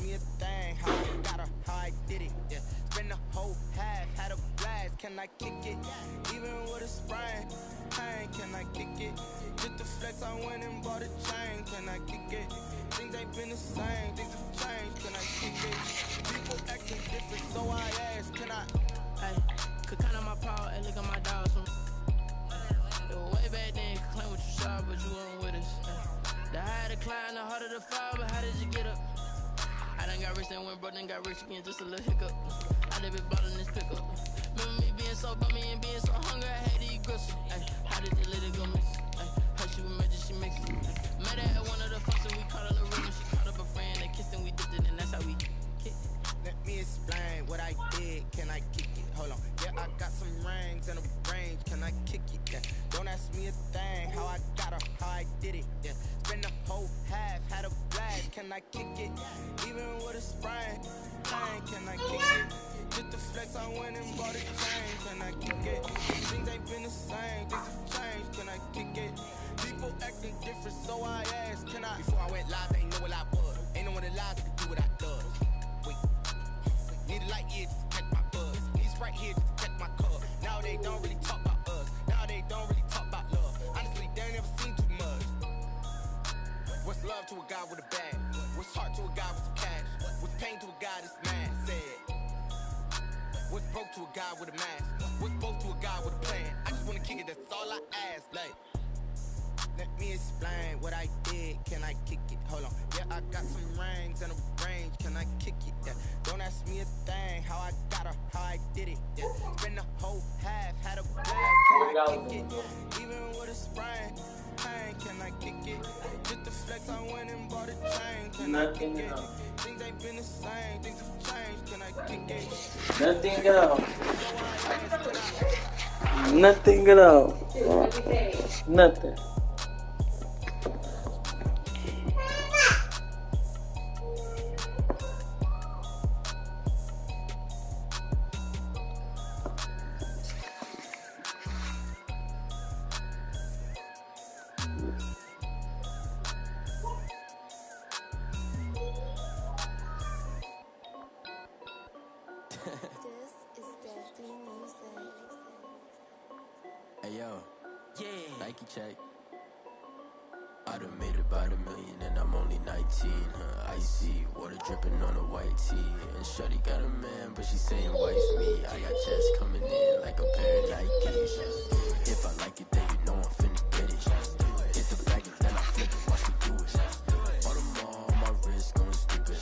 me a thing, how I got her, how I did it, yeah. Spend the whole half, had a blast, can I kick it? Even with a sprain, pain, can I kick it? Just the flex, I went and bought a chain, can I kick it? Things ain't been the same, things have changed, can I kick it? People acting different, so I ask, can I? Hey, could count on my power, hey, look at my dogs. It was way back then, could claim what you saw, but you weren't with us. The higher the climb, the harder the fall, but how did you get up? I done got rich, then went broke, then got rich again, just a little hiccup. I done been bottling this pickup. Remember me being so bummy and being so hungry, I had to eat gristle. Ay, how did you let it go miss? Ay, her she was magic, she mixed it. Met her at one of the functions, we caught a little room, she caught up a friend, they kissed and we dipped it, and that's how we kicked it. Let me explain what I did, can I kick it? Hold on, yeah, I got some rings and a range, can I kick it? Yeah, don't ask me a thing, how I got her, how I did it, yeah. Spend the whole half, had a blast, can I kick it? Even with a sprain, pain, can I kick it? Just the flex, I went and bought a chain, can I kick it? Things ain't been the same, things have changed, can I kick it? People acting different, so I asked, can I? Before I went live, they ain't know what I was. Ain't no one alive that could do what I does. Wait, need a light here just to catch my buzz. Need Sprite here just to catch my cup. Now they don't really talk about us. Now they don't really talk about love. Honestly, they ain't never seen too much. What's love to a guy with a bag? What's heart to a guy with some cash? What's pain to a guy that's mad? Said. What's broke to a guy with a mask? What's broke to a guy with a plan? I just wanna kick it, that's all I ask. Like, let me explain what I did, can I kick it? Hold on, yeah, I got some rings and a range, can I kick it? Yeah, don't ask me a thing, how I got her, how I did it. Yeah, spend the whole half, had a blast, can I kick it? Even with a sprain, pain, can I kick it? Just the flex, I went and bought a chain, can I kick it? Things ain't been the same, things have changed, can I kick it? Nothing at all. Nothing at all. Nothing. Hey yo, yeah, Nike check. I done made about $1 million and I'm only 19. Icy water dripping on a white tee. And shorty got a man, but she saying wife me. I got chest coming in like a pair of Nikes. If I like it, then you know I'm finna get it. Hit the bag and then I flip it, watch me do it. All them on my wrist going stupid.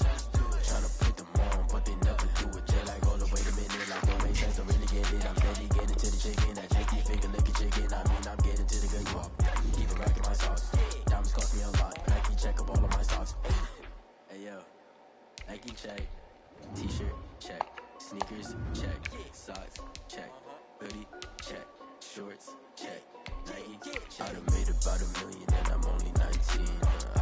Tryna put them on, but they never do it. They like, hold up, wait a minute, like don't make sense, don't really get it. I'm steady getting to the chicken, that janky finger licking chicken. I mean, I'm getting to the good guap. Keep it racking my sauce. Diamonds cost me a lot. Nike check up all of my stocks. Hey yo, Nike check. T-shirt check. Sneakers check. Socks check. Hoodie check. Shorts check. Nike check. I done made about $1 million and I'm only 19.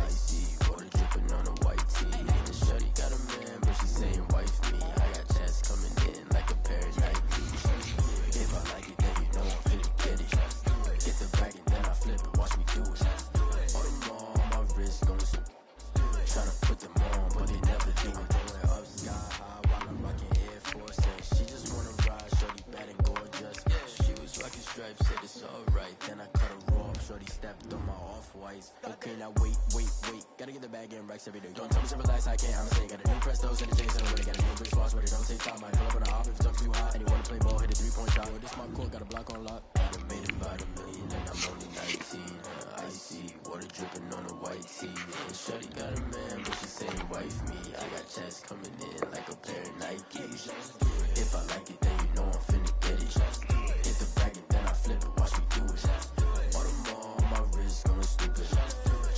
Icy water dripping on a white tee. And shorty got a man, but she saying wife me. I got chest coming in like a pair of Nikes. If I like it, then you know I'm finna get it. Get the bag and then I flip it, watch me do it. All them on my wrist going tryna put them on, but they never do it. Going up sky high while I'm rocking Air Force. And she just wanna ride, shorty bad and gorgeous. She was rocking stripes, said it's alright. Then I cut her off, shorty stepped on my off-whites. Okay, now wait. Gotta get the bag and racks every day. Don't tell me to relax, I can't, I'ma say. Got a new Presto, send the J's in the way. Got a new British watch, but it don't take time. I pull up on the hop if it's up too hot. And you wanna play ball, hit a 3-point shot. Yo, this my court, got a block on lock. I done made about $1 million and I'm only 19. Icy water dripping on a white tee. And shorty got a man, but she saying wife me. I got chest coming in like a pair of Nikes. If I like it, then you know I'm finna get it. Hit the bag and then I flip it, watch me do it. All them on my wrist going stupid.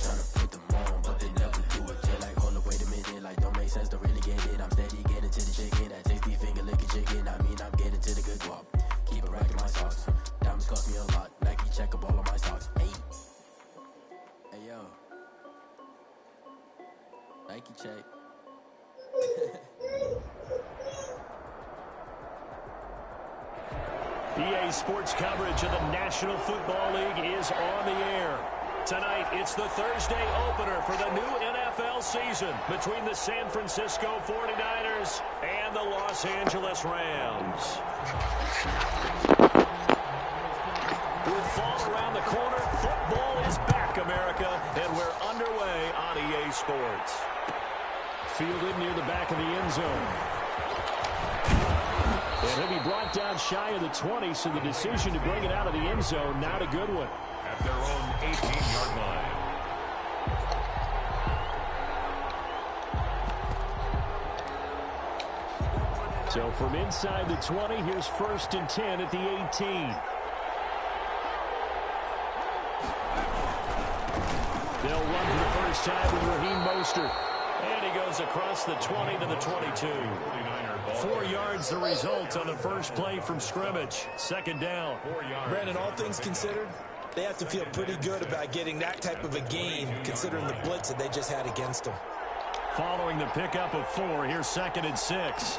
Tryna put them on, but they never do it. They like, hold up, wait a minute, like don't make sense, don't really get it. I'm steady getting to the chicken, that tasty finger licking chicken. I mean, I'm getting to the good guap. Keep it racking my socks. Diamonds cost me a lot. Nike check up all of my stocks. Hey yo, Nike check. EA Sports coverage of the National Football League is on the air. Tonight, it's the Thursday opener for the new NFL NFL season between the San Francisco 49ers and the Los Angeles Rams. With fall around the corner, football is back, America, and we're underway on EA Sports. Fielded near the back of the end zone. And he'll be brought down shy of the 20, so the decision to bring it out of the end zone, not a good one. At their own 18-yard line. So from inside the 20, here's 1st and 10 at the 18. They'll run for the first time with Raheem Mostert. And he goes across the 20 to the 22. 4 yards the result on the first play from scrimmage. 2nd down. Brandon, all things considered, they have to feel pretty good about getting that type of a gain, considering the blitz that they just had against them. Following the pickup of 4, here's 2nd and 6.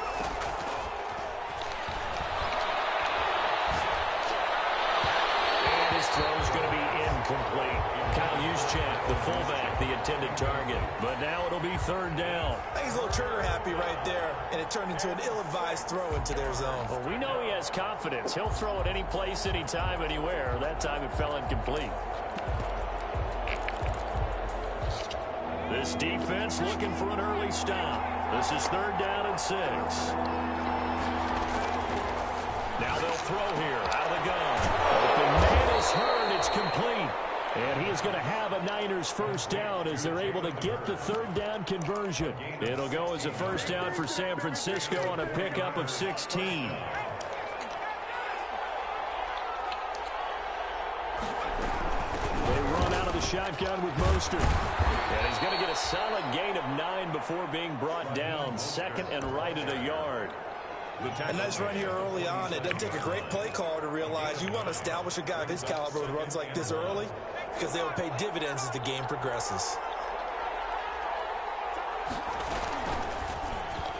And his throw is going to be incomplete. Kyle Juszczyk, the fullback, the intended target. But now it'll be 3rd down. I think he's a little trigger happy right there, and it turned into an ill-advised throw into their zone. Well, we know he has confidence. He'll throw it any place, anytime, anywhere. That time it fell incomplete. This defense looking for an early stop. This is 3rd down and 6. Now they'll throw here out of the gun. The man is hurt. It's complete. And he is going to have a Niners first down as they're able to get the 3rd down conversion. It'll go as a first down for San Francisco on a pickup of 16. They run out of the shotgun with Mostert. And he's going to get a solid gain of 9 before being brought down. 2nd and right at a yard. A nice run here early on. It doesn't take a great play caller to realize you want to establish a guy of his caliber who runs like this early, because they will pay dividends as the game progresses.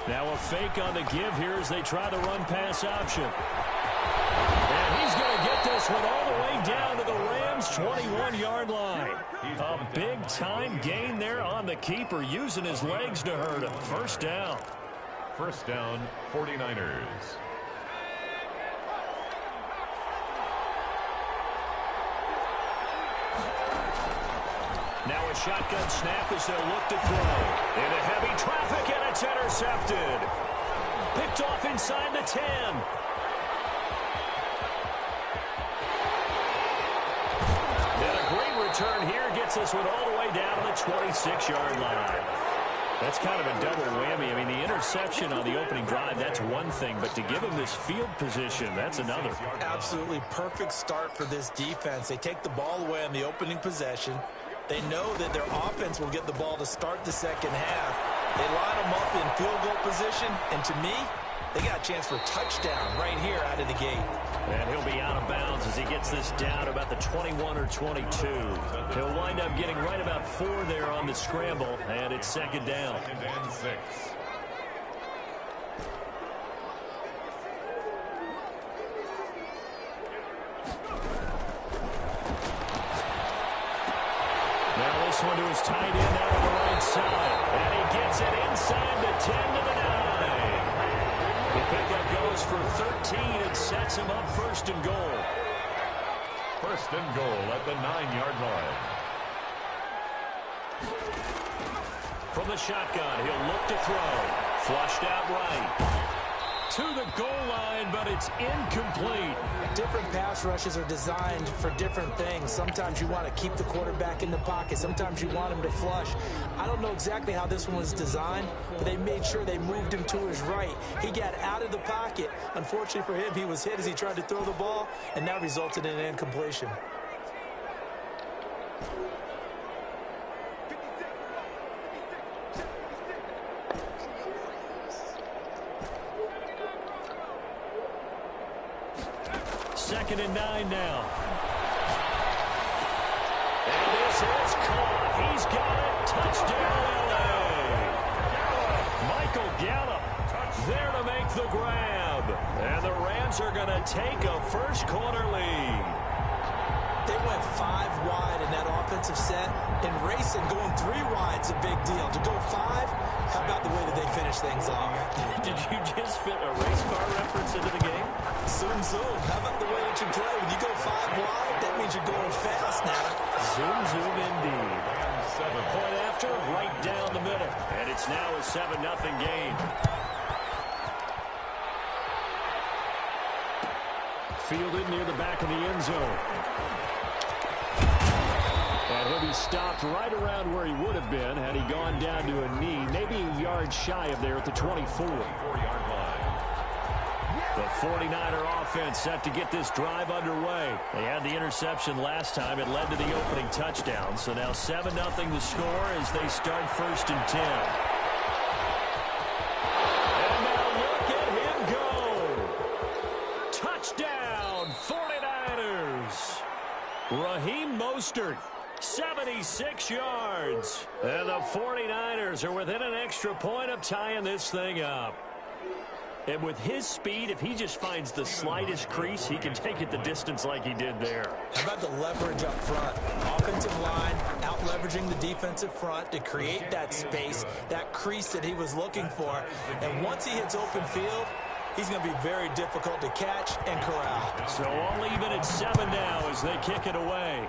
Now a fake on the give here as they try the run-pass option. And he's going to get this one all the way down to the Rams' 21-yard line. A big-time gain there on the keeper, using his legs to hurt him. First down. First down, 49ers. Now a shotgun snap as they'll look to throw. Into heavy traffic, and it's intercepted. Picked off inside the 10. And a great return here gets this one all the way down to the 26-yard line. That's kind of a double whammy. I mean, the interception on the opening drive, that's one thing, but to give him this field position, that's another. Absolutely perfect start for this defense. They take the ball away on the opening possession. They know that their offense will get the ball to start the second half. They line them up in field goal position, and to me, they got a chance for a touchdown right here out of the gate. And he'll be out of bounds as he gets this down about the 21 or 22. He'll wind up getting right about 4 there on the scramble, and it's 2nd down. 2nd and 6. Now this one to his tight end out on the right side. And he gets it inside the 10 to the 9. The pickup goes for 13 and sets him up 1st and goal. 1st and goal at the 9-yard line. From the shotgun, he'll look to throw. Flushed out right. To the goal line, but it's incomplete. Different pass rushes are designed for different things. Sometimes you want to keep the quarterback in the pocket. Sometimes you want him to flush. I don't know exactly how this one was designed, but they made sure they moved him to his right. He got out of the pocket. Unfortunately for him, he was hit as he tried to throw the ball, and that resulted in an incompletion. Second and 9 now. And this is caught. He's got it. Touchdown, LA. Michael Gallup there to make the grab. And the Rams are going to take a first quarter lead. They went 5 wide in that offensive set, and racing going 3 wide's a big deal. To go 5, how about the way that they finish things off? Did you just fit a race car reference into the game? Zoom, zoom. How about the way that you play? When you go 5 wide, that means you're going fast now. Zoom, zoom indeed. 7-point after, right down the middle. And it's now a 7-0 game. Fielded near the back of the end zone. And he'll be stopped right around where he would have been had he gone down to a knee, maybe a yard shy of there at the 24. The 49er offense set to get this drive underway. They had the interception last time. It led to the opening touchdown. So now 7-0 the score as they start 1st and 10. And now look at him go. Touchdown, 49ers. Raheem Mostert, 76 yards. And the 49ers are within an extra point of tying this thing up. And with his speed, if he just finds the slightest crease, he can take it the distance like he did there. How about the leverage up front? Offensive line out leveraging the defensive front to create that space, that crease that he was looking for. And once he hits open field, he's going to be very difficult to catch and corral. So all even at 7 now as they kick it away.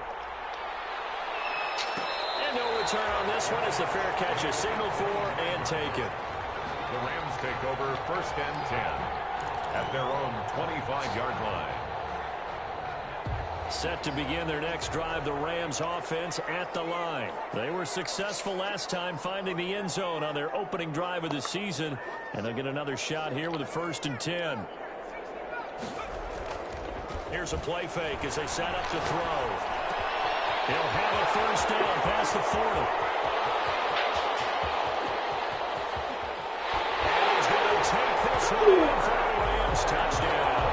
And no return on this one as the fair catch is signaled for and taken. The Rams take over 1st and 10 at their own 25-yard line. Set to begin their next drive, the Rams offense at the line. They were successful last time finding the end zone on their opening drive of the season, and they'll get another shot here with a 1st and 10. Here's a play fake as they set up to throw. He'll have a 1st down past the 40. Take this one in for the Rams touchdown.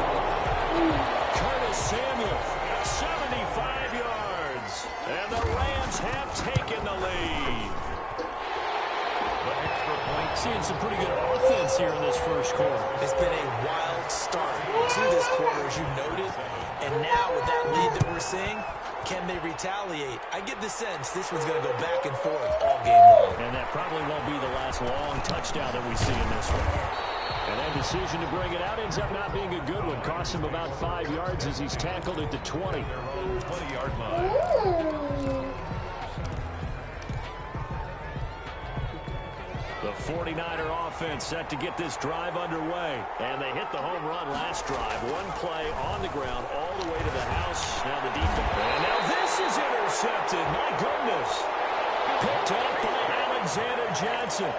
Curtis Samuel, 75 yards. And the Rams have taken the lead. The extra point. Seeing some pretty good offense here in this 1st quarter. It's been a wild start to this quarter, as you noted. And now with that lead that we're seeing, can they retaliate? I get the sense this one's going to go back and forth all game long. And that probably won't be the last long touchdown that we see in this one. And that decision to bring it out ends up not being a good one. Costs him about 5 yards as he's tackled at the 20. 20-yard line. The 49er offense set to get this drive underway. And they hit the home run last drive. One play on the ground all the way to the house. Now the defense. And now this is intercepted. My goodness. Picked up by Alexander Johnson.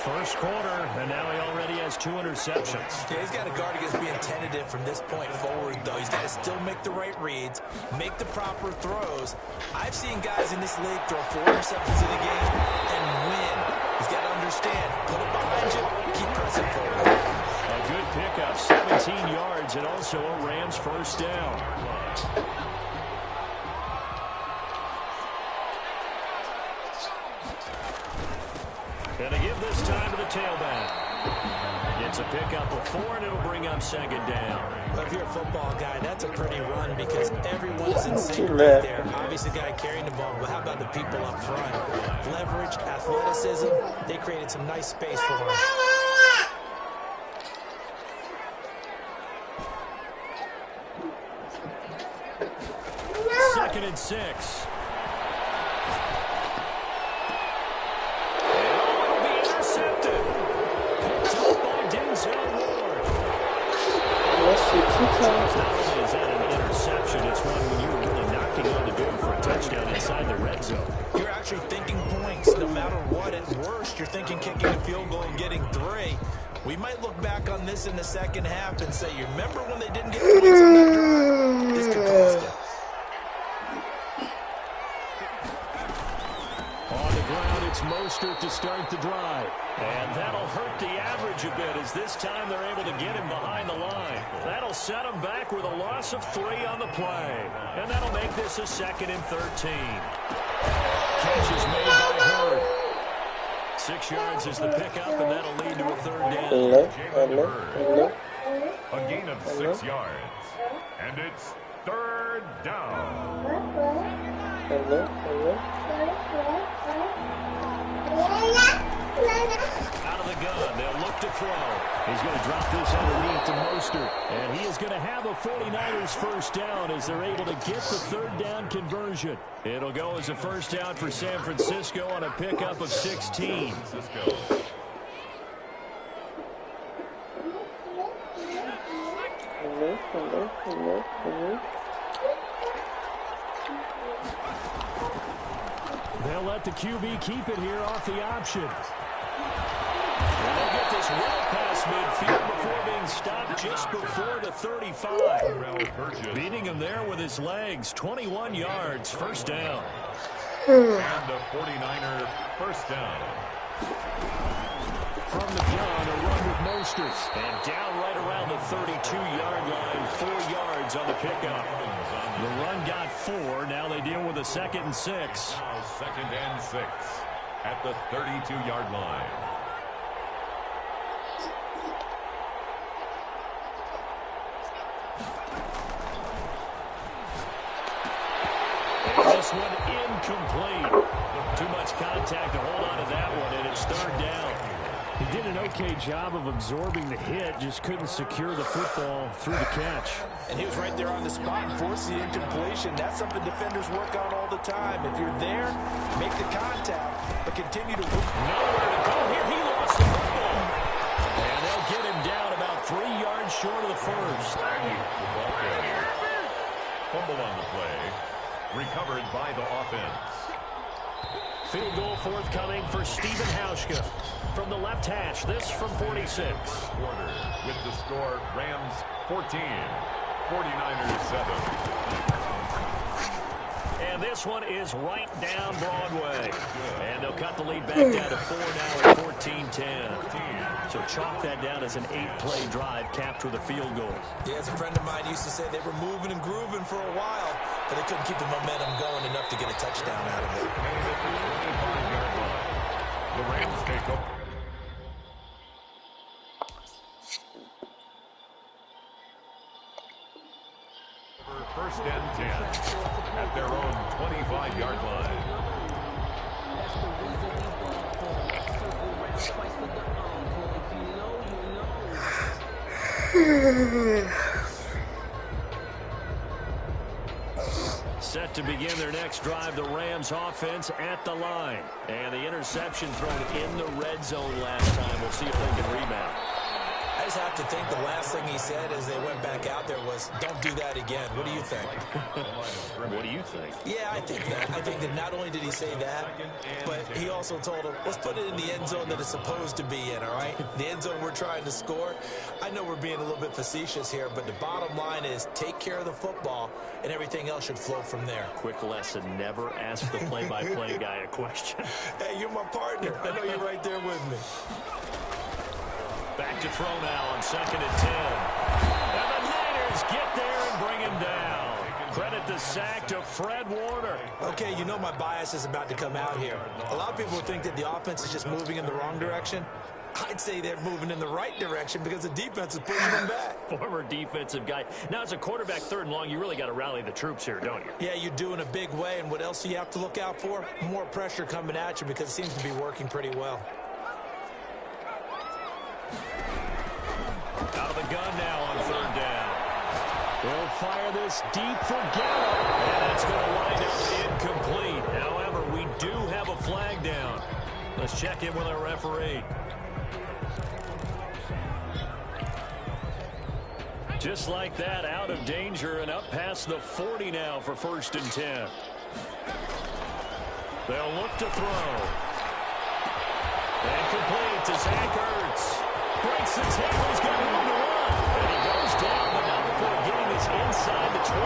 1st quarter, and now he already has 2 interceptions. Yeah, he's got to guard against being tentative from this point forward, though. He's got to still make the right reads, make the proper throws. I've seen guys in this league throw 4 interceptions in a game and win. He's got to understand, put it behind you, keep pressing forward. A good pickup, 17 yards, and also a Rams 1st down. And they give this time to the tailback. Gets a pickup of 4, and it'll bring up 2nd down. Well, if you're a football guy, that's a pretty run because everyone is in sync right there. Obviously, the guy carrying the ball, but how about the people up front? Leverage, athleticism, they created some nice space for him. 2nd and 6. Not only is that an interception, it's one when you were really knocking on the door for a touchdown inside the red zone. You're actually thinking points no matter what. At worst, you're thinking kicking a field goal and getting 3. We might look back on this in the 2nd half and say, you remember when they didn't get points on that drive? This could cost them. On the ground, it's Mostert to start the drive. And that'll hurt the average a bit as this time they're able to get him behind the line. That'll set him back with a loss of 3 on the play. And that'll make this a 2nd and 13. Catch is made by Hurd. 6 yards is the pickup, and that'll lead to a 3rd down. A gain of 6 yards. And it's third down. Hello. Out of the gun, they'll look to throw. He's going to drop this underneath to Mostert. And he is going to have a 49ers first down as they're able to get the third down conversion. It'll go as a first down for San Francisco on a pickup of 16. Hello. They'll let the QB keep it here off the option. And they'll get this well past midfield before being stopped just before the 35. Beating him there with his legs. 21 yards, first down. And the 49er first down. From the gun, a run with Mostert. And down right around the 32-yard line, 4 yards on the pickup. The run got 4. Now they deal with a 2nd and 6. Now 2nd and 6 at the 32-yard line. And this one incomplete. Too much contact to hold on to that one, and it's third down. He did an okay job of absorbing the hit, just couldn't secure the football through the catch. And he was right there on the spot and forced the incompletion. That's something defenders work on all the time. If you're there, make the contact, but continue to work. Nowhere to go here. He lost the football. And they'll get him down about 3 yards short of the first. Fumble on the play. Recovered by the offense. Field goal forthcoming for Stephen Hauschka from the left hash. This from 46. Quarter with the score, Rams 14, 49ers 7. And this one is right down Broadway. And they'll cut the lead back down to 4 now at 14-10. So chalk that down as an 8-play drive capped with a field goal. Yeah, as a friend of mine used to say, they were moving and grooving for a while, but they couldn't keep the momentum going enough to get a touchdown out of it. The Rams take over. First and 10 at their own 25-yard line. Set to begin their next drive, the Rams offense at the line. And the interception thrown in the red zone last time. We'll see if they can rebound. I just have to think the last thing he said as they went back out there was, don't do that again. What do you think? What do you think? Yeah, I think that. I think that not only did he say that, but he also told him, let's put it in the end zone that it's supposed to be in, all right? The end zone we're trying to score. I know we're being a little bit facetious here, but the bottom line is take care of the football, and everything else should flow from there. Quick lesson, never ask the play-by-play guy a question. Hey, you're my partner. I know you're right there with me. Back to throw now on 2nd and 10. And the Niners get there and bring him down. Credit the sack to Fred Warner. Okay, you know my bias is about to come out here. A lot of people think that the offense is just moving in the wrong direction. I'd say they're moving in the right direction because the defense is pushing them back. Former defensive guy. Now, as a quarterback 3rd and long, you really got to rally the troops here, don't you? Yeah, you do in a big way. And what else do you have to look out for? More pressure coming at you because it seems to be working pretty well. Out of the gun now on 3rd down. They'll fire this deep for Gallup. And it's going to wind up incomplete. However, we do have a flag down. Let's check in with our referee. Just like that, out of danger and up past the 40 now for 1st and 10. They'll look to throw. And complete to Zach Ertz. Breaks the tackle. He's got room to run. And he goes down, but not before getting his inside the 25.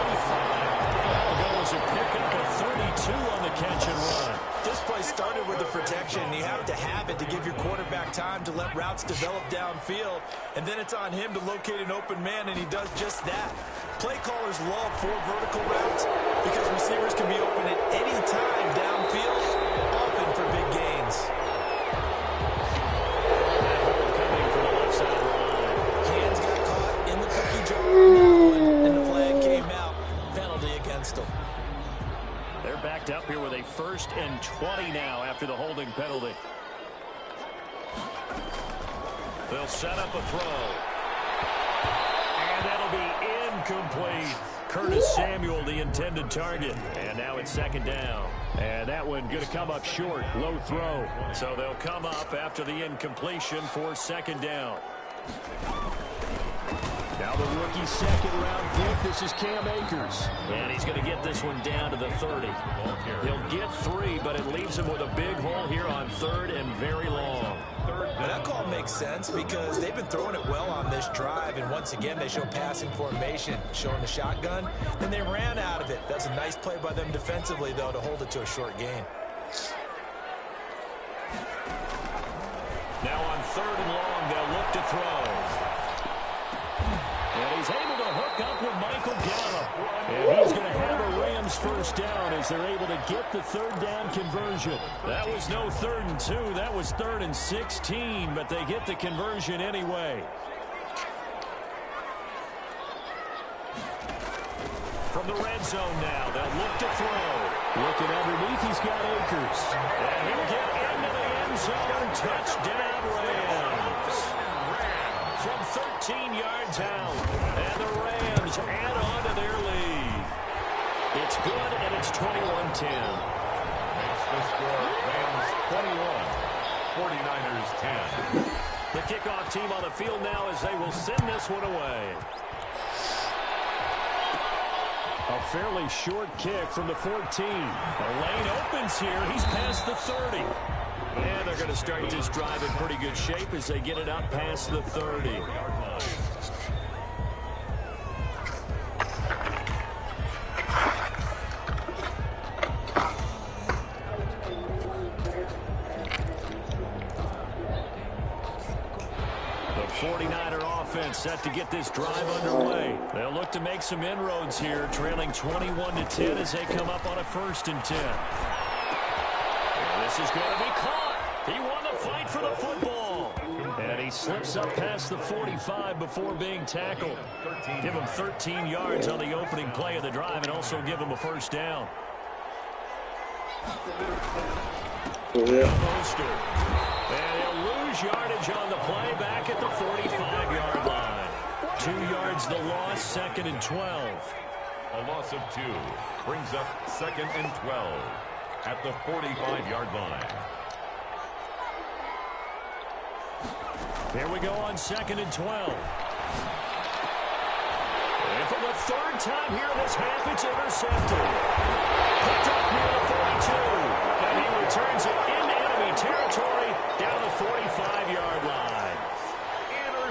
That'll go as a pickup of 32 on the catch and run. This play started with the protection. You have to have it to give your quarterback time to let routes develop downfield. And then it's on him to locate an open man, and he does just that. Play callers love 4 vertical routes because receivers can be open at any time downfield, often for big gains. and 20 now after the holding penalty. They'll set up a throw. And that'll be incomplete. Curtis Samuel, the intended target. And now it's second down. And that one going to come up short. Low throw. So they'll come up after the incompletion for second down. Now the rookie second-round pick. This is Cam Akers. And he's going to get this one down to the 30. He'll get 3, but it leaves him with a big hole here on third and very long. Now that call makes sense because they've been throwing it well on this drive, and once again they show passing formation, showing the shotgun, and they ran out of it. That's a nice play by them defensively, though, to hold it to a short gain. Now on third and long, they'll look to throw. And he's able to hook up with Michael Gallup. And he's going to have a Rams first down as they're able to get the third down conversion. That was no 3rd and 2. That was 3rd and 16, but they get the conversion anyway. From the red zone now, they'll look to throw. Looking underneath, he's got Akers. And he'll get into the end zone. Touchdown, Rams. From 13 yards out. And the Rams add on to their lead. It's good, and it's 21-10. Makes the score Rams 21, 49ers 10. The kickoff team on the field now as they will send this one away. A fairly short kick from the 14. The lane opens here. He's past the 30. And they're going to start this drive in pretty good shape as they get it up past the 30. The 49er offense set to get this drive underway. They'll look to make some inroads here, trailing 21-10 as they come up on a 1st and 10. And this is going to be caught. He won the fight for the football. And he slips up past the 45 before being tackled. Give him 13 yards on the opening play of the drive and also give him a first down. Mostert. And he'll lose yardage on the play back at the 45-yard line. 2 yards the loss, 2nd and 12. A loss of 2 brings up 2nd and 12 at the 45-yard line. Here we go on 2nd and 12. And for the 3rd time here this half, it's intercepted. Picked up near the 42. And he returns it into enemy territory down the 45-yard line.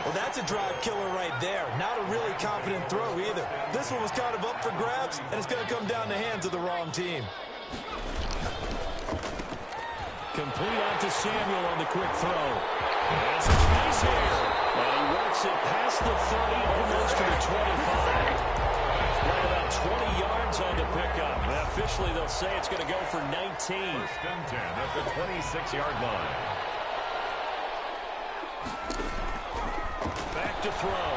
Well, that's a drive killer right there. Not a really confident throw either. This one was kind of up for grabs, and it's going to come down the hands of the wrong team. Complete out to Samuel on the quick throw. There's some space here. And he works it past the 30, almost to the 25. Right about 20 yards on the pickup. And officially, they'll say it's going to go for 19. 1st and 10 at the 26-yard line. Back to throw.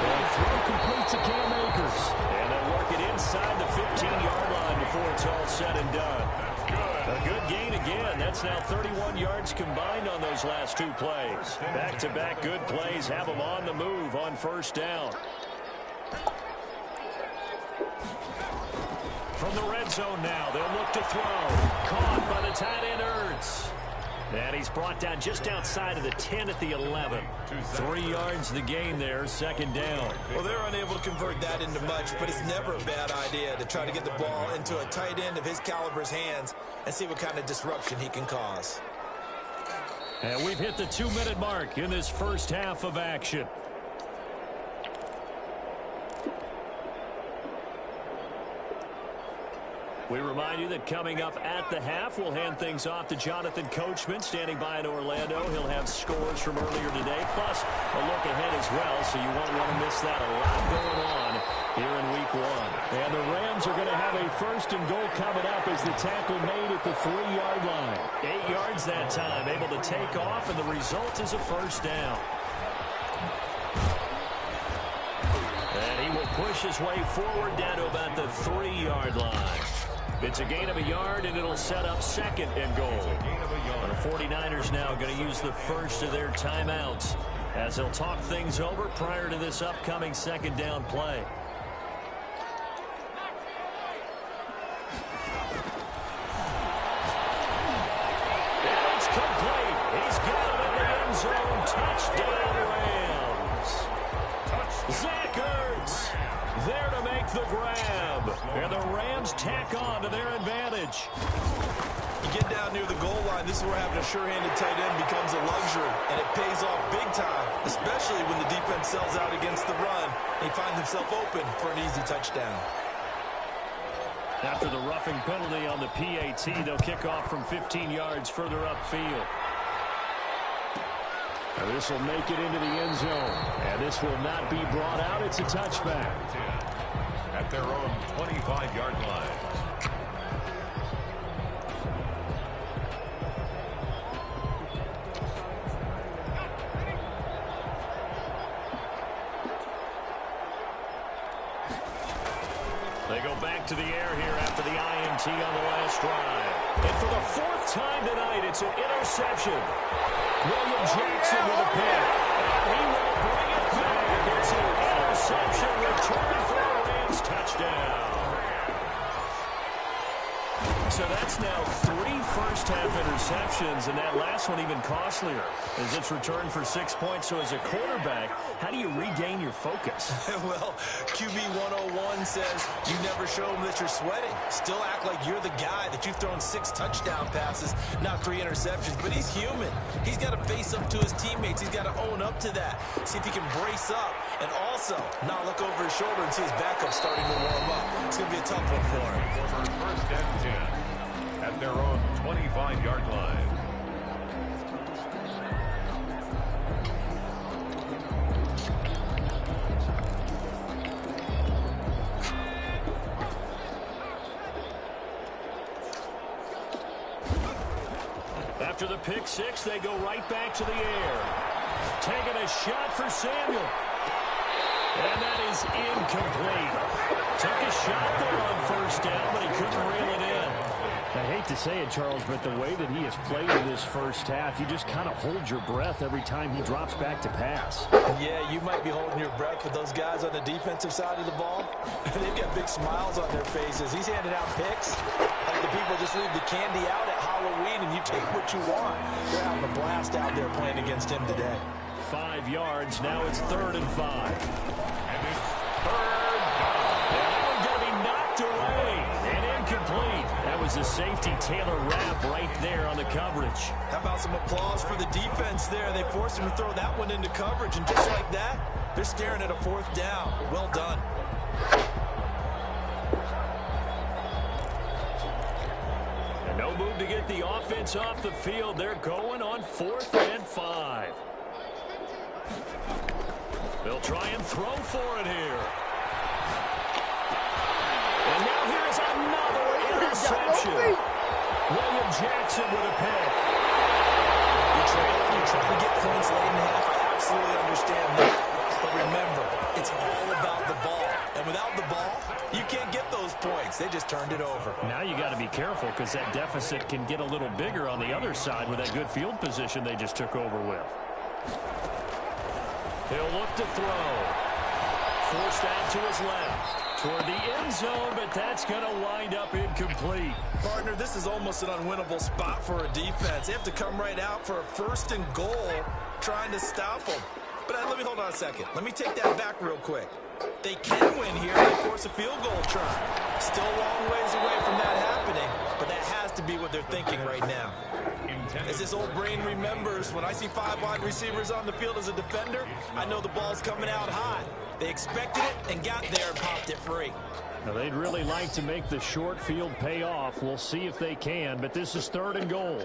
And throw complete to Cam Akers. And they'll work it inside the 15-yard line before it's all said and done. A good gain again. That's now 31 yards combined on those last 2 plays. Back-to-back good plays have them on the move on 1st down. From the red zone now, they'll look to throw. Caught by the tight end Ertz. And he's brought down just outside of the 10 at the 11. 3 yards the gain there, 2nd down. Well, they're unable to convert that into much, but it's never a bad idea to try to get the ball into a tight end of his caliber's hands and see what kind of disruption he can cause. And we've hit the 2-minute mark in this first half of action. We remind you that coming up at the half, we'll hand things off to Jonathan Coachman, standing by in Orlando. He'll have scores from earlier today, plus a look ahead as well, so you won't want to miss that. A lot going on here in Week 1. And the Rams are going to have a 1st and goal coming up as the tackle made at the 3-yard line. 8 yards that time, able to take off, and the result is a first down. And he will push his way forward down to about the 3-yard line. It's a gain of a yard, and it'll set up second and goal. The 49ers now going to use the first of their timeouts as they'll talk things over prior to this upcoming second down play. And it's complete. He's got it in the end zone. Touchdown, Rams. Zach Ertz there to make the grab. And the Rams tack on to their advantage. You get down near the goal line, this is where having a sure-handed tight end becomes a luxury, and it pays off big time, especially when the defense sells out against the run. He finds himself open for an easy touchdown. After the roughing penalty on the PAT, they'll kick off from 15 yards further upfield. And this will make it into the end zone. And this will not be brought out. It's a touchback. At their own 25-yard line. They go back to the air here after the INT on the last drive. And for the fourth time tonight, it's an interception. William Jackson with a pick. And he will bring it back. It's an interception return for a Rams touchdown. So that's now 3 first-half interceptions, and that last one even costlier as it's returned for 6 points. So as a quarterback, how do you regain your focus? Well, QB 101 says you never show him that you're sweating. Still act like you're the guy that you've thrown 6 touchdown passes, not 3 interceptions. But he's human. He's got to face up to his teammates. He's got to own up to that. See if he can brace up and also not look over his shoulder and see his backup starting to warm up. It's going to be a tough one for him. First and 10 at their own 25-yard line. After the pick six, they go right back to the air. Taking a shot for Samuel. And that is incomplete. Took a shot there on first down, but he couldn't reel it in. I hate to say it, Charles, but the way that he has played in this first half, you just kind of hold your breath every time he drops back to pass. Yeah, you might be holding your breath, but those guys on the defensive side of the ball, they've got big smiles on their faces. He's handing out picks like the people just leave the candy out at Halloween and you take what you want. They're having a blast out there playing against him today. 5 yards. Now it's 3rd and 5. And it's 3rd down. And that one going to be knocked away and incomplete. That was the safety Taylor Rapp right there on the coverage. How about some applause for the defense there? They forced him to throw that one into coverage, and just like that, they're staring at a 4th down. Well done. And no move to get the offense off the field. They're going on 4th and 5. They'll try and throw for it here. And now here's another interception. William Jackson with a pick. You're trailing, you're trying to get points late in the half. I absolutely understand that. But remember, it's all about the ball. And without the ball, you can't get those points. They just turned it over. Now you got to be careful because that deficit can get a little bigger on the other side with that good field position they just took over with. He'll look to throw. Forced out to his left. Toward the end zone, but that's going to wind up incomplete. Partner, this is almost an unwinnable spot for a defense. They have to come right out for a 1st and goal trying to stop them. But let me hold on a second. Let me take that back real quick. They can win here if they force a field goal try. Still a long ways away from that happening, but that has to be what they're thinking right now. As this old brain remembers, when I see 5 wide receivers on the field as a defender, I know the ball's coming out high. They expected it and got there and popped it free. Now they'd really like to make the short field pay off. We'll see if they can, but this is 3rd and goal.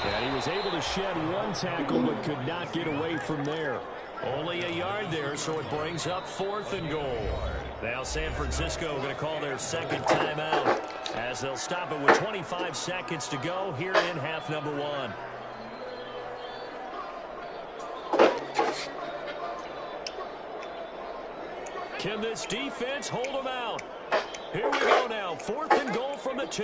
And he was able to shed 1 tackle but could not get away from there. Only a yard there, so it brings up 4th and goal. Now San Francisco going to call their 2nd timeout as they'll stop it with 25 seconds to go here in half number 1. Can this defense hold them out? Here we go now. 4th and goal from the 2.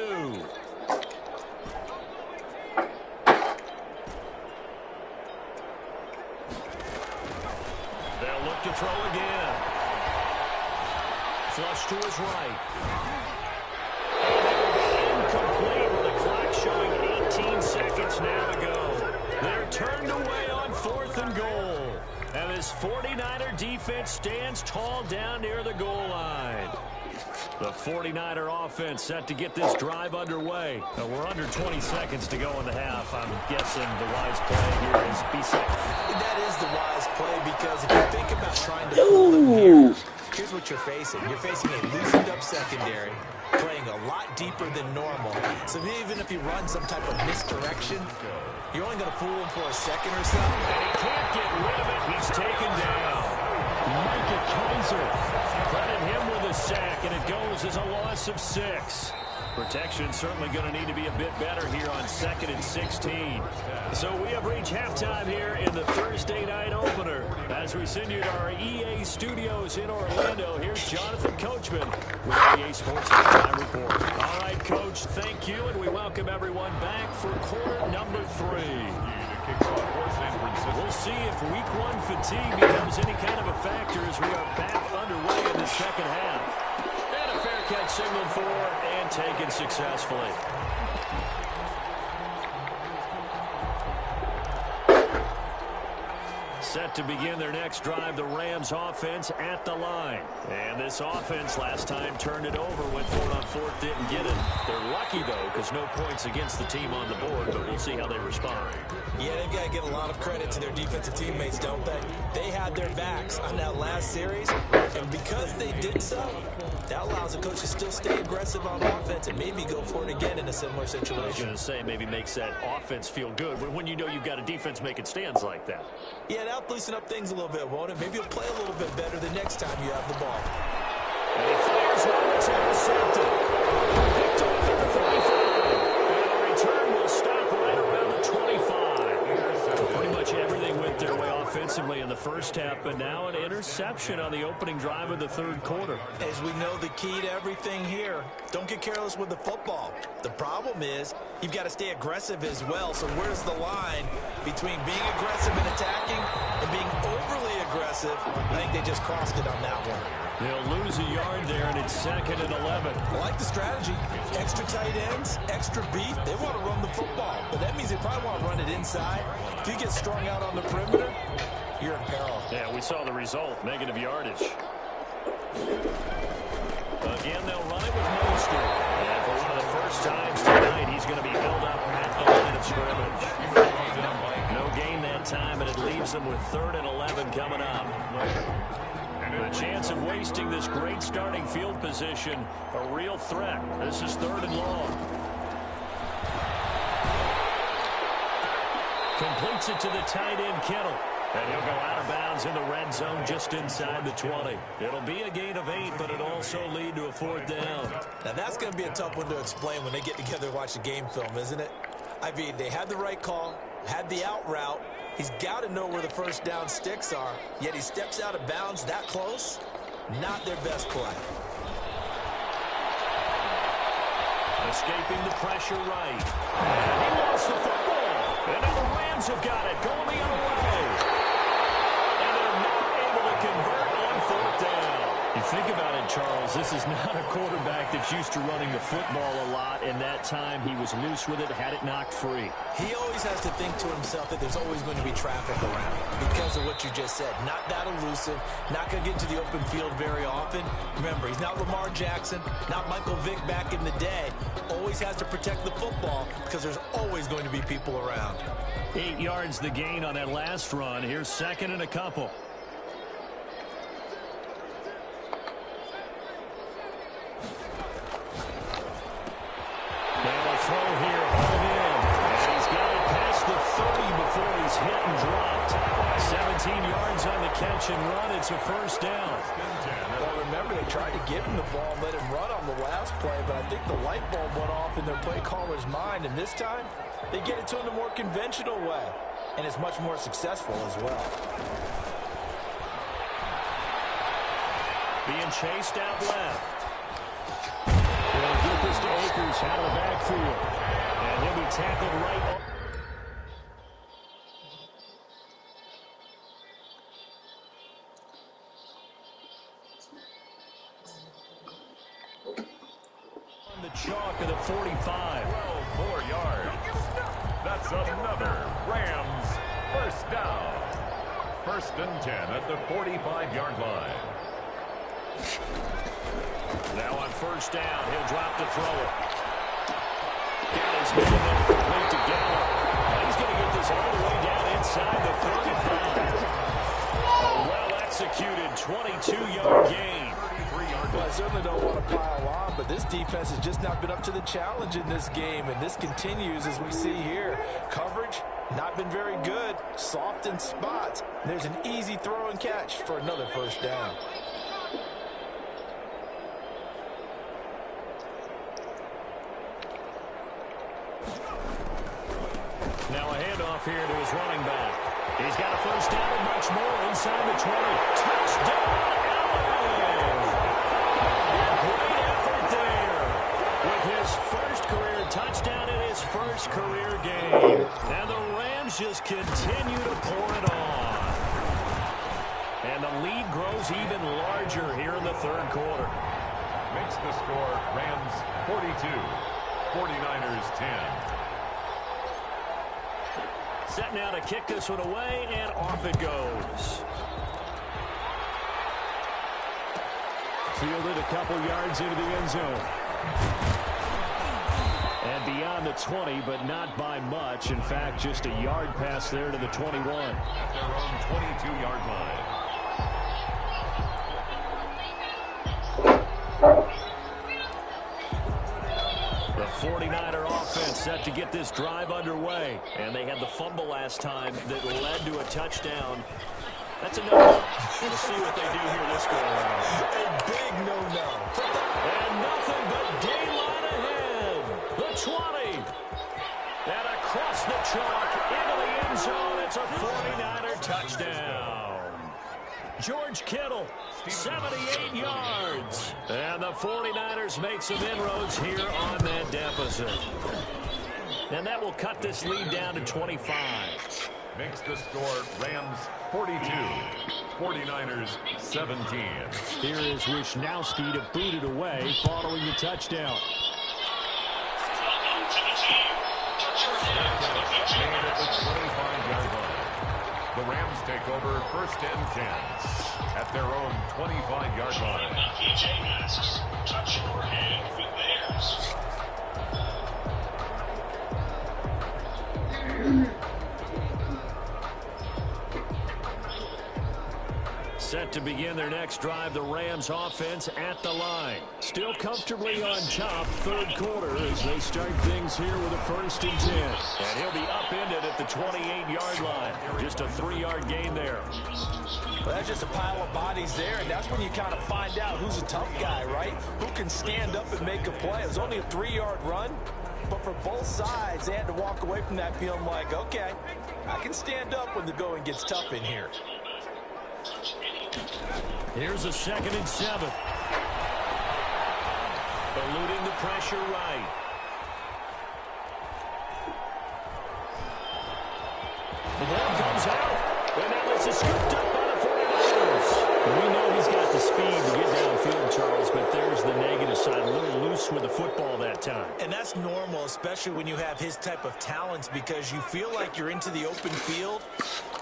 They'll look to throw again. Flush to his right. Incomplete with the clock showing 18 seconds now to go. They're turned away on 4th and goal. And this 49er defense stands tall down near the goal line. The 49er offense set to get this drive underway. We're under 20 seconds to go in the half. I'm guessing the wise play here is be safe. That is the wise play, because if you think about trying to pull them here, here's what you're facing. You're facing a loosened up secondary, playing a lot deeper than normal. So even if you run some type of misdirection, you're only going to fool him for a second or so. And he can't get rid of it. He's taken down. Micah Kiser. Credit him with a sack, and it goes as a loss of 6. Protection certainly going to need to be a bit better here on 2nd and 16. So we have reached halftime here in the Thursday night opener. As we send you to our EA studios in Orlando, here's Jonathan Coachman with EA Sports Halftime Report. All right, Coach, thank you, and we welcome everyone back for quarter number 3. We'll see if week 1 fatigue becomes any kind of a factor as we are back underway in the second half. And a fair catch signaled for and taken successfully. Set to begin their next drive, the Rams offense at the line. And this offense last time turned it over, went for it on 4th, didn't get it. They're lucky, though, because no points against the team on the board, but we'll see how they respond. Yeah, they've got to give a lot of credit to their defensive teammates, don't they? They had their backs on that last series, and because they did so, that allows the coach to still stay aggressive on offense and maybe go for it again in a similar situation. I was going to say, maybe makes that offense feel good when you know you've got a defense making stands like that. Yeah, that'll loosen up things a little bit, won't it? Maybe you'll play a little bit better the next time you have the ball. And he fires one that's intercepted. Picked off at the 35. And the return will stop right around the 25. Pretty much everything went their way offensively in the first half, but now an interception on the opening drive of the 3rd quarter. As we know, the key to everything here, don't get careless with the football. The problem is you've got to stay aggressive as well. So where's the line between being aggressive and attacking and being overly aggressive? I think they just crossed it on that one. They'll lose a yard there, and it's 2nd and 11. I like the strategy. Extra tight ends, extra beef. They want to run the football, but that means they probably want to run it inside. If you get strung out on the perimeter, you're in peril. Yeah, we saw the result, negative yardage. Again, they'll run it with Mostert. And for one of the first times tonight, he's going to be held up at the line of scrimmage. No gain that time, and it leaves them with 3rd and 11 coming up. The chance of wasting this great starting field position, a real threat. This is 3rd and long. Completes it to the tight end, Kittle. And he'll go out of bounds in the red zone just inside the 20. It'll be a gain of 8, but it'll also lead to a 4th down. Now that's going to be a tough one to explain when they get together and watch the game film, isn't it? I mean, they had the right call, had the out route. He's got to know where the first down sticks are, yet he steps out of bounds that close. Not their best play. Escaping the pressure right. And he lost the football. And now the Rams have got it. Going the other way. And they're not able to convert on 4th down. You think about it, Charles, this is not a quarterback that's used to running the football a lot, and that time he was loose with it, had it knocked free. He always has to think to himself that there's always going to be traffic around because of what you just said. Not that elusive, not going to get into the open field very often. Remember, he's not Lamar Jackson, not Michael Vick back in the day. Always has to protect the football because there's always going to be people around. 8 yards the gain on that last run. Here's 2nd and a couple. Throw here, hauled in. And he's got it past the 30 before he's hit and dropped. 17 yards on the catch and run. It's a 1st down. Well, remember, they tried to give him the ball and let him run on the last play, but I think the light bulb went off in their play caller's mind, and this time they get it to him the more conventional way, and it's much more successful as well. Being chased out left. They'll get this to Akers out of the backfield. And he'll be tackled right on the chalk of the 45. 12 more yards. That's another Rams first down. 1st and 10 at the 45-yard line. Now on 1st down, he'll drop to throw it. Got his man there, complete to Gallup. He's going to get this all the way down inside the 35. A well-executed 22-yard gain. Well, I certainly don't want to pile on, but this defense has just not been up to the challenge in this game, and this continues as we see here. Coverage, not been very good. Soft in spots. There's an easy throw and catch for another 1st down. Now a handoff here to his running back. He's got a 1st down and much more inside the 20. Touchdown, Allen! Great effort there with his 1st career touchdown and his 1st career game. And the Rams just continue to pour it on. And the lead grows even larger here in the 3rd quarter. Makes the score Rams 42, 49ers 10. Set now to kick this one away, and off it goes. Fielded a couple yards into the end zone. And beyond the 20, but not by much. In fact, just a yard pass there to the 21. At their own 22-yard line. The 49er offense set to get this drive underway. And they had the fumble last time that led to a touchdown. That's a no-no. We'll see what they do here this go-around. A big no-no. And nothing but daylight ahead. The 20. And across the chalk into the end zone. It's a 49er touchdown. George Kittle, 78 yards. And the 49ers make some inroads here on that deficit. And that will cut this lead down to 25. Makes the score Rams 42, 49ers 17. Here is Wisnowski to boot it away following the touchdown. Made at the 25-yard line. The Rams take over 1st and 10 at their own 25-yard line. PJ Masks, touch your hand with theirs. Set to begin their next drive, the Rams offense at the line. Still comfortably on top, 3rd quarter as they start things here with a 1st and 10. And he'll be upended at the 28-yard line. Just a 3-yard gain there. Well, that's just a pile of bodies there, and that's when you kind of find out who's a tough guy, right? Who can stand up and make a play. It was only a 3-yard run, but for both sides, they had to walk away from that feeling like, okay, I can stand up when the going gets tough in here. Here's a 2nd and 7. Eluding the pressure right. The ball comes out. And now this is scooped up by the 49ers. We know he's got the speed to get downfield, Charles, but there's the negative side. A little loose with the football that time. And that's normal, especially when you have his type of talents, because you feel like you're into the open field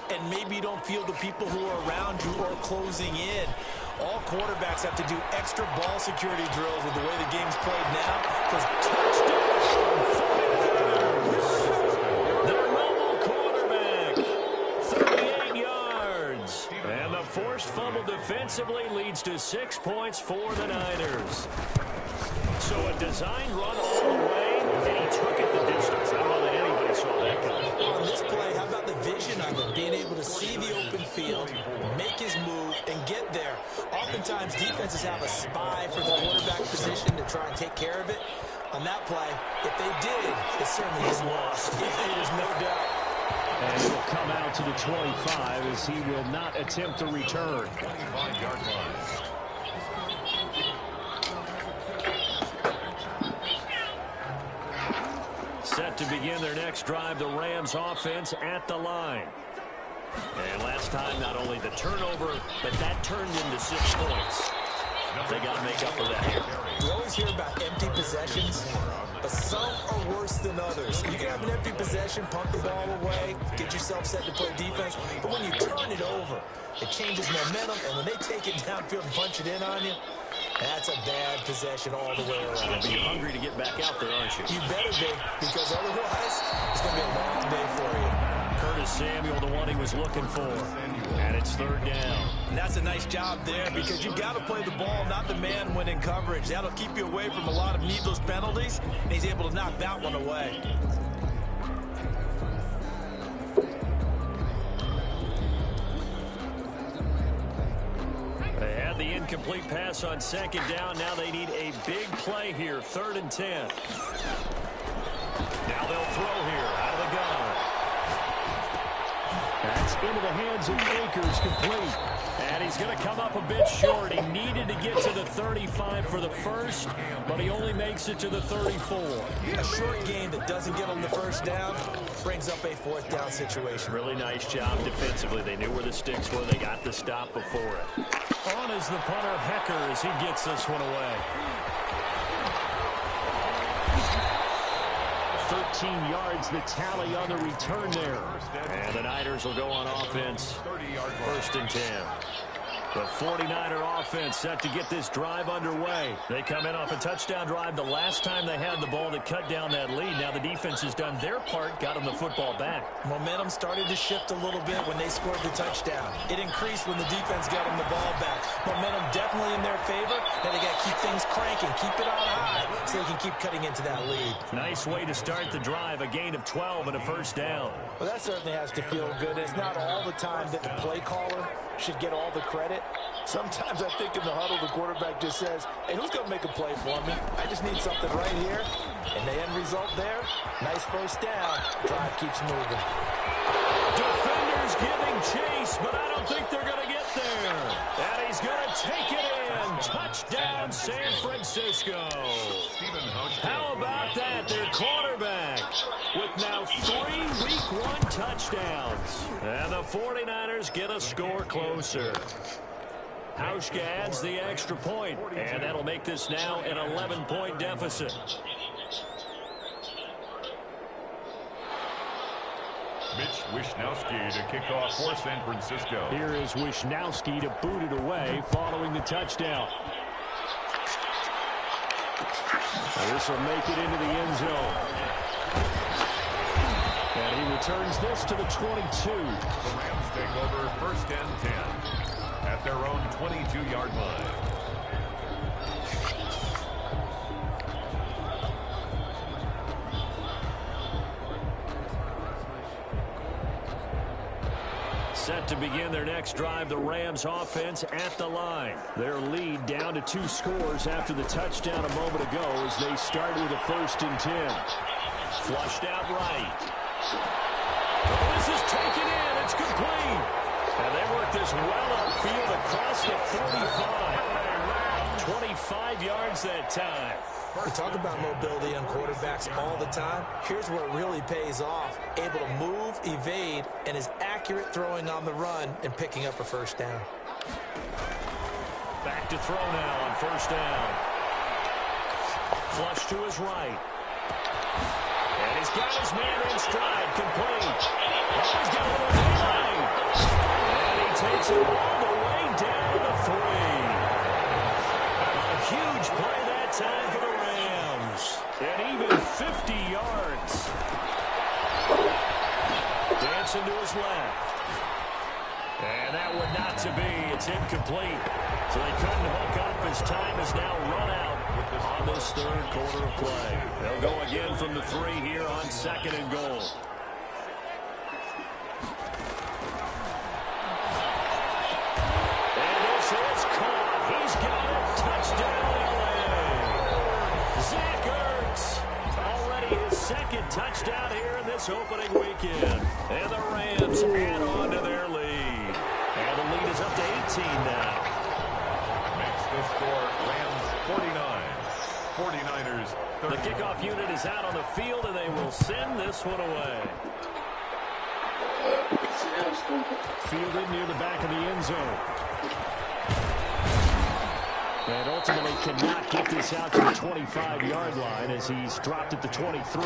and maybe you don't feel the people who are around you or closing in. All quarterbacks have to do extra ball security drills with the way the game's played now. Because touchdown, their mobile quarterback, 38 yards. And the forced fumble defensively leads to 6 points for the Niners. So a designed run all the way, and he took it the distance. I don't know that anybody saw that coming. On this play, how about the vision of it? Being able to see the open field, make his move, and get there. Oftentimes, defenses have a spy for the quarterback position to try and take care of it. On that play, if they did, it certainly is lost. There's no doubt. And he will come out to the 25 as he will not attempt to return. 25-yard line. Set to begin their next drive, the Rams offense at the line. And last time, not only the turnover, but that turned into 6 points. They got to make up for that. We always hear about empty possessions, but some are worse than others. You can have an empty possession, punt the ball away, get yourself set to play defense, but when you turn it over, it changes momentum, and when they take it downfield and punch it in on you, that's a bad possession all the way around. You're hungry to get back out there, aren't you? You better be, because otherwise, it's going to be a long day for you. Curtis Samuel, the one he was looking for. And it's 3rd down. And that's a nice job there, because you got to play the ball, not the man when in coverage. That'll keep you away from a lot of needless penalties, and he's able to knock that one away. They had the incomplete pass on 2nd down. Now they need a big play here, 3rd and 10. Now they'll throw here out of the gun. That's into the hands of Akers, complete. And he's going to come up a bit short. He needed to get to the 35 for the first, but he only makes it to the 34. A short gain that doesn't get him the 1st down brings up a 4th down situation. Really nice job defensively. They knew where the sticks were. They got the stop before it. On is the punter, Hecker, as he gets this one away. 13 yards, the tally on the return there. And the Niners will go on offense. 1st and 10. The 49er offense set to get this drive underway. They come in off a touchdown drive the last time they had the ball that cut down that lead. Now the defense has done their part, got them the football back. Momentum started to shift a little bit when they scored the touchdown. It increased when the defense got them the ball back. Momentum definitely in their favor. Now they got to keep things cranking, keep it on high so they can keep cutting into that lead. Nice way to start the drive, a gain of 12 and a 1st down. Well, that certainly has to feel good. It's not all the time that the play caller should get all the credit. Sometimes I think in the huddle, the quarterback just says, hey, who's going to make a play for me? I just need something right here. And the end result there, nice 1st down. Drive keeps moving. Defenders giving chase, but I don't think they're going to get there. And he's going to take it in. Touchdown, San Francisco. How about that? Their quarterback with now 3 Week 1 touchdowns. And the 49ers get a score closer. Hauschka adds the extra point, and that'll make this now an 11-point deficit. Mitch Wishnowsky to kick off for San Francisco. Here is Wishnowsky to boot it away following the touchdown. This will make it into the end zone. And he returns this to the 22. The Rams take over 1st and 10 at their own 22-yard line. Set to begin their next drive, the Rams offense at the line. Their lead down to 2 scores after the touchdown a moment ago as they start with a 1st and 10. Flushed out right. Oh, this is taken in. It's complete. And they work this well upfield across the 45. 25 yards that time. We talk about mobility on quarterbacks all the time. Here's where it really pays off. Able to move, evade, and is accurate throwing on the run and picking up a 1st down. Back to throw now on 1st down. Flush to his right. And he's got his man in stride, complete. Oh, he's got a little daylight. And he takes it all the way down to 3. A huge play that time for the Rams. And even 50 yards. Dancing to his left. And that one not to be. It's incomplete. So they couldn't hook up as time is now run out on this 3rd quarter of play. They'll go again from the 3 here on 2nd and goal. And this is caught. He's got it. Touchdown, LA. Zach Ertz. Already his 2nd touchdown here in this opening weekend. And the Rams add on to their lead. And the lead is up to 18 now. Makes the score Rams 49, 49ers The kickoff unit is out on the field, and they will send this one away. Fielded near the back of the end zone. And ultimately cannot get this out to the 25-yard line as he's dropped at the 23.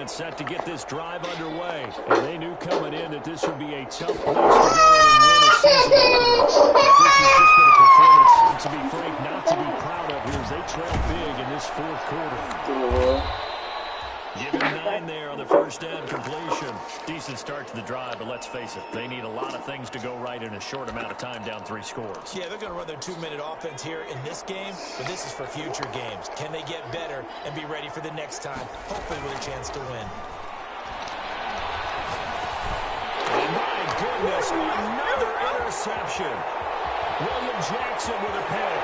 Set to get this drive underway. And they knew coming in that this would be a tough place to go in and win a season opener. But this has just been a performance, to be frank, not to be proud of here as they trail big in this fourth quarter. Give him 9 there on the first down completion. Decent start to the drive, but let's face it, they need a lot of things to go right in a short amount of time down 3 scores. Yeah, they're going to run their 2-minute offense here in this game, but this is for future games. Can they get better and be ready for the next time, hopefully with a chance to win? And my goodness, another interception. William Jackson with a pick.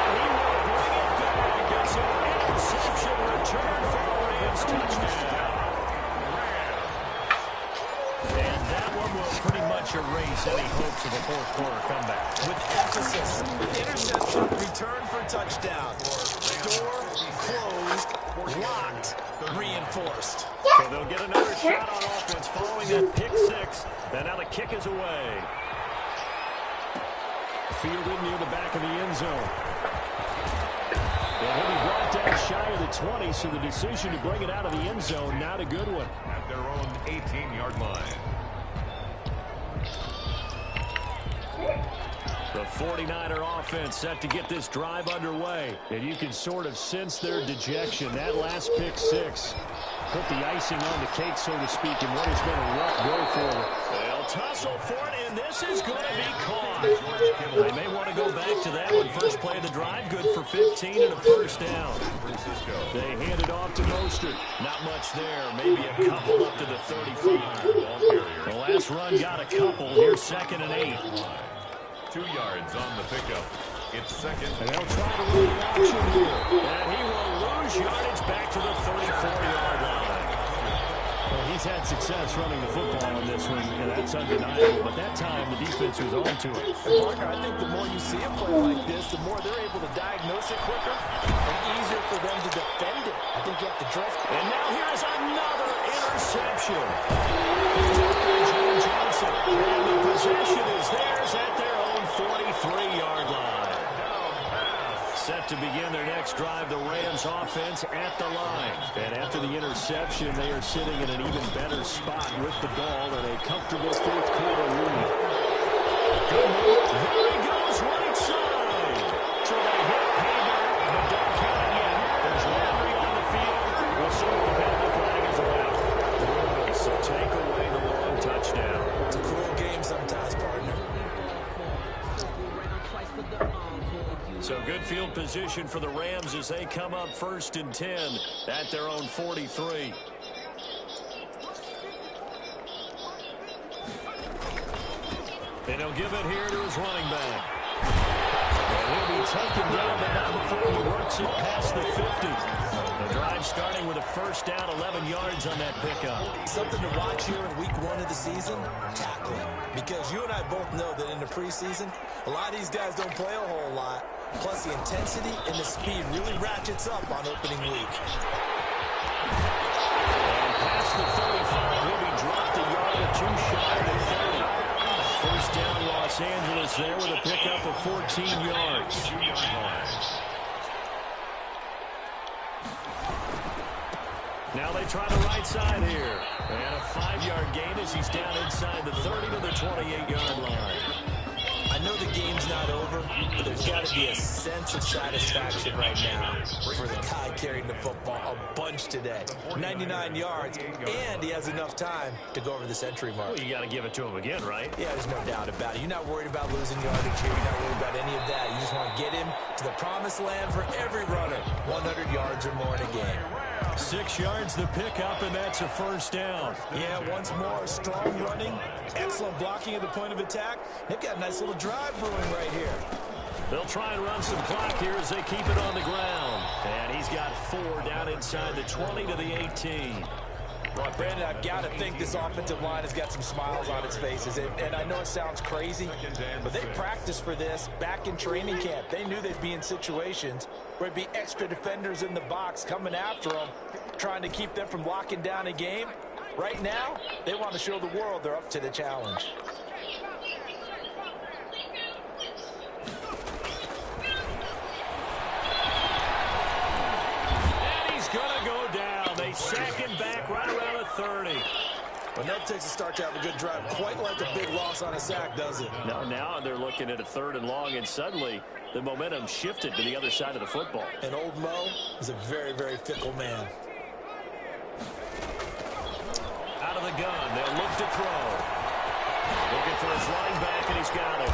He will bring it back. It's an interception return for the Rams touchdown. And that one will pretty much erase any hopes of a fourth quarter comeback. With emphasis, interception, return for touchdown. Door closed, locked, reinforced. So they'll get another shot on offense following that pick 6. And now the kick is away. Fielded near the back of the end zone. And he'll be brought down shy of the 20, so the decision to bring it out of the end zone, not a good one. At their own 18-yard line. The 49er offense set to get this drive underway. And you can sort of sense their dejection. That last pick 6 put the icing on the cake, so to speak, in what has been a rough go for them. They'll tussle for it, and this is going to be caught. They may want to go back to that one. First play of the drive, good for 15 and a first down. They hand it off to Mostert. Not much there. Maybe a couple up to the 35. The last run got a couple. Here's 2nd and 8. 2 yards on the pickup. It's 2nd. And they'll try to run the option here. And he will lose yardage back to the 34-yard line. Well, he's had success running the football in this one, and that's undeniable. But that time, the defense was on to it. And Parker, I think the more you see a play like this, the more they're able to diagnose it quicker and easier for them to defend it. I think you have to trust. And now here's another interception. John Johnson. And the possession is theirs at their own 43-yard line. Set to begin their next drive, the Rams offense at the line. And after the interception, they are sitting in an even better spot with the ball and a comfortable fourth quarter lead. Good move. There he goes, right side. So they hit Hager, but don't count it yet. There's Landry on the field. We'll see what the penalty flag is about. So take away the long touchdown. It's a cruel game sometimes, partner. So good field position for the Rams as they come up 1st and 10 at their own 43. And he'll give it here to his running back. And he'll be taken down, but not before he works it past the 50. The drive starting with a first down, 11 yards on that pickup. Something to watch here in week 1 of the season, tackling. Because you and I both know that in the preseason, a lot of these guys don't play a whole lot. Plus, the intensity and the speed really ratchets up on opening week. And past the 35, he'll be dropped a yard or 2 shy of the 30. First down, Los Angeles there with a pickup of 14 yards. Now they try the right side here. And a 5-yard gain as he's down inside the 30 to the 28-yard line. I know the game's not over, but there's got to be a sense of satisfaction right now for the guy carrying the football a bunch today. 99 yards, and he has enough time to go over the century mark. Well, you got to give it to him again, right? Yeah, there's no doubt about it. You're not worried about losing yardage here. You're not worried about any of that. You just want to get him to the promised land for every runner. 100 yards or more in a game. 6 yards the pickup, and that's a first down. Yeah, once more, strong running, excellent blocking at the point of attack. They've got a nice little drive brewing right here. They'll try and run some clock here as they keep it on the ground. And he's got 4 down inside the 20 to the 18. Well, Brandon, I've got to think this offensive line has got some smiles on its faces. And I know it sounds crazy, but they practiced for this back in training camp. They knew they'd be in situations where there'd be extra defenders in the box coming after them, trying to keep them from locking down a game. Right now, they want to show the world they're up to the challenge. Second back right around the 30. Well, that takes a start to have a good drive. Quite like a big loss on a sack, does it? No, now they're looking at a 3rd and long, and suddenly the momentum shifted to the other side of the football. And old Mo is a very, very fickle man. Out of the gun, they'll look to throw. Looking for his line back, and he's got it.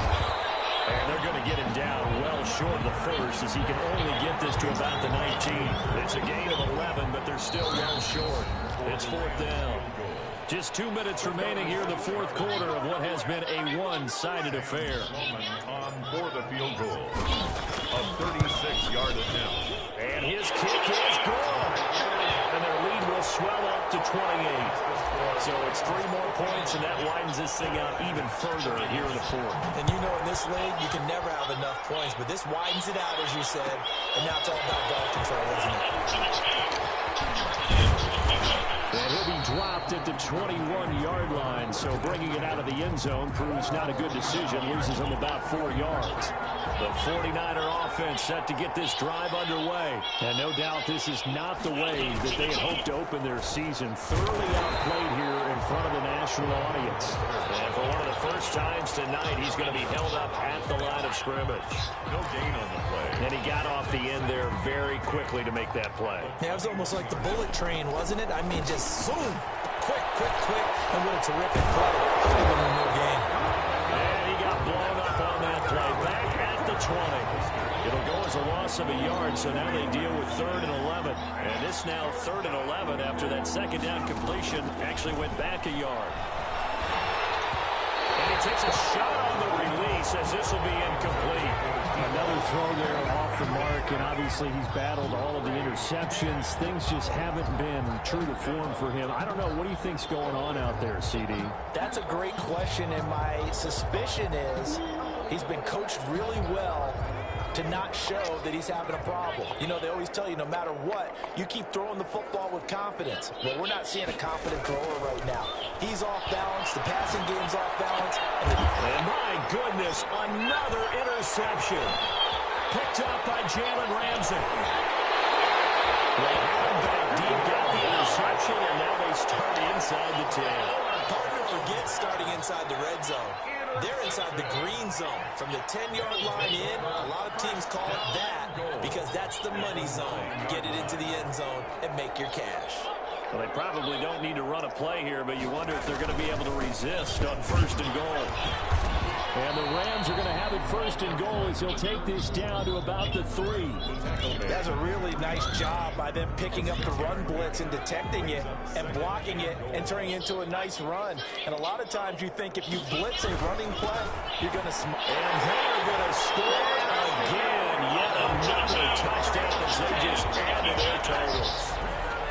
And they're going to get him down well short of the first, as he can only get this to about the 19. It's a gain of 11, but they're still well short. It's 4th down. Just 2 minutes remaining here in the 4th quarter of what has been a one-sided affair. On for the field goal. A 36-yard attempt. And his kick is good. And their lead will swell up to 28. So it's 3 more points, and that widens this thing out even further here in the 4th. And you know, in this league, you can never have enough points, but this widens it out, as you said, and now it's all about ball control, isn't it? And he'll be dropped at the 21-yard line, so bringing it out of the end zone proves not a good decision, loses him about 4 yards. The 49er offense set to get this drive underway. And no doubt this is not the way that they had hoped to open their season. Thoroughly outplayed here in front of the national audience. And for one of the first times tonight, he's going to be held up at the line of scrimmage. No gain on the play. And he got off the end there very quickly to make that play. Yeah, it was almost like the bullet train, wasn't it? I mean, just boom, quick, and what a terrific play. No game. And he got blown up on that play. Back at the 20. It'll go as a loss of a yard, so now they deal with 3rd and 11. And this now 3rd and 11 after that second down completion actually went back a yard. And he takes a shot on the release as this will be incomplete. Another throw there off the mark, and obviously he's battled all of the interceptions. Things just haven't been true to form for him. I don't know. What do you think's going on out there, CD? That's a great question, and my suspicion is he's been coached really well to not show that he's having a problem. You know, they always tell you no matter what, you keep throwing the football with confidence. Well, we're not seeing a confident thrower right now. He's off balance. The passing game's off balance. And my goodness, another interception. Picked up by Jalen Ramsey. They had him back deep, got the interception, and now they start inside the 10. Partner forgets starting inside the red zone. They're inside the green zone. From the 10-yard line in, a lot of teams call it that because that's the money zone. Get it into the end zone and make your cash. Well, they probably don't need to run a play here, but you wonder if they're going to be able to resist on 1st and goal. And the Rams are going to have it 1st and goal as he'll take this down to about the 3. That's a really nice job by them picking up the run blitz and detecting it and blocking it and turning it into a nice run. And a lot of times you think if you blitz a running play, you're going to and they're going to score again. Yet another touchdown as they just added their totals.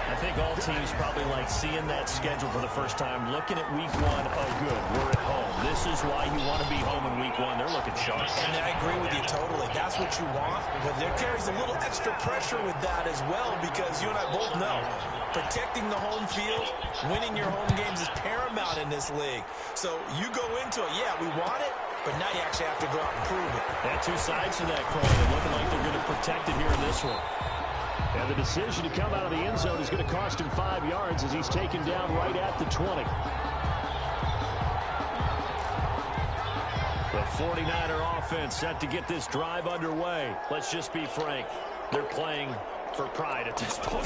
I think all teams probably like seeing that schedule for the first time, looking at week 1. Oh, good, we're at home. This is why you want to be home in week 1. They're looking sharp. And I agree with you totally. That's what you want. But there carries a little extra pressure with that as well because you and I both know protecting the home field, winning your home games is paramount in this league. So you go into it, yeah, we want it, but now you actually have to go out and prove it. There are 2 sides to that coin. They're looking like they're going to protect it here in this one. And the decision to come out of the end zone is going to cost him 5 yards as he's taken down right at the 20. The 49er offense set to get this drive underway. Let's just be frank. They're playing for pride at this point.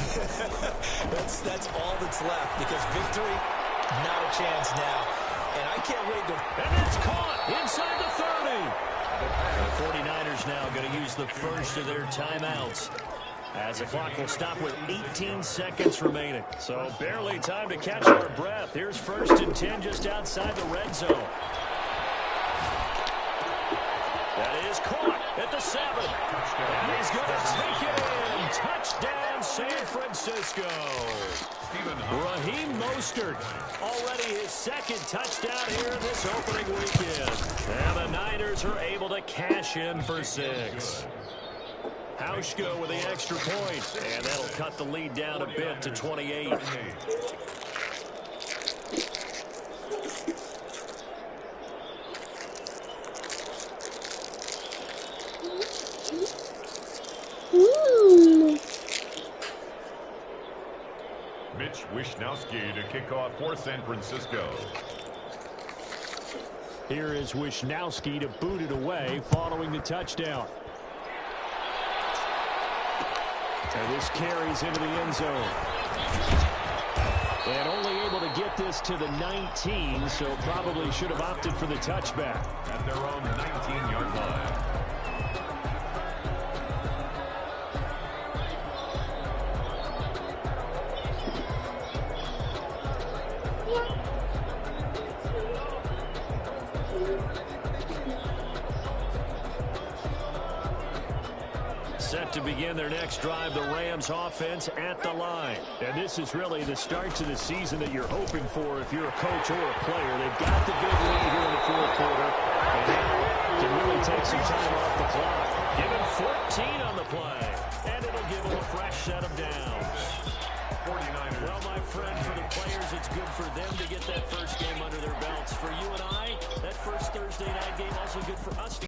that's all that's left because victory, not a chance now. And I can't wait to... And it's caught inside the 30. The 49ers now going to use the first of their timeouts, as the clock will stop with 18 seconds remaining. So barely time to catch our breath. Here's 1st and 10 just outside the red zone. That is caught. at the 7. And he's going to take it in. Touchdown, San Francisco. Raheem Mostert, already his second touchdown here in this opening weekend. And the Niners are able to cash in for 6. Hauschka with the extra point, and that'll cut the lead down a bit to 28. Mitch Wishnowsky to kick off for San Francisco. Here is Wishnowsky to boot it away following the touchdown. And this carries into the end zone. And only able to get this to the 19, so probably should have opted for the touchback. At their own 19-yard line. Set to begin their next drive, the Rams offense at the line. And this is really the start to the season that you're hoping for if you're a coach or a player. They've got the big lead here in the fourth quarter, and now can really take some time off the clock. Give him 14 on the play, and it'll give him a fresh set of downs. 49ers. Well, my friend, for the players, it's good for them to get that first game under their belts. For you and I, that first Thursday night game also good for us to